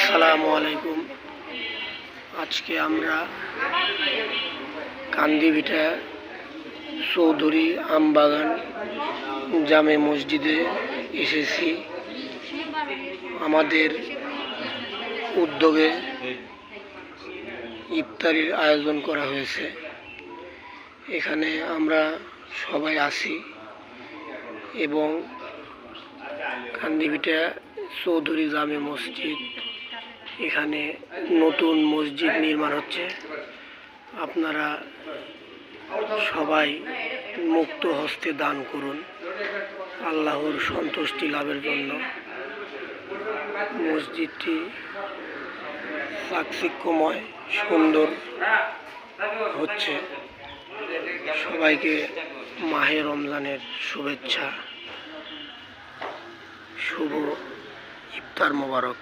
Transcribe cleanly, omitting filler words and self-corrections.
আসসালামু আলাইকুম। আজকে আমরা কান্দিভিটা চৌধুরী আমবাগান জামে মসজিদে এসেছি। আমাদের উদ্যোগে ইফতারির আয়োজন করা হয়েছে। এখানে আমরা সবাই আছি এবং কান্দিভিটা চৌধুরী জামে মসজিদ, এখানে নতুন মসজিদ নির্মাণ হচ্ছে। আপনারা সবাই মুক্ত হস্তে দান করুন আল্লাহর সন্তুষ্টি লাভের জন্য। মসজিদটি চাকচিক্যময় সুন্দর হচ্ছে। সবাইকে মাহে রমজানের শুভেচ্ছা। শুভ ইফতার মোবারক।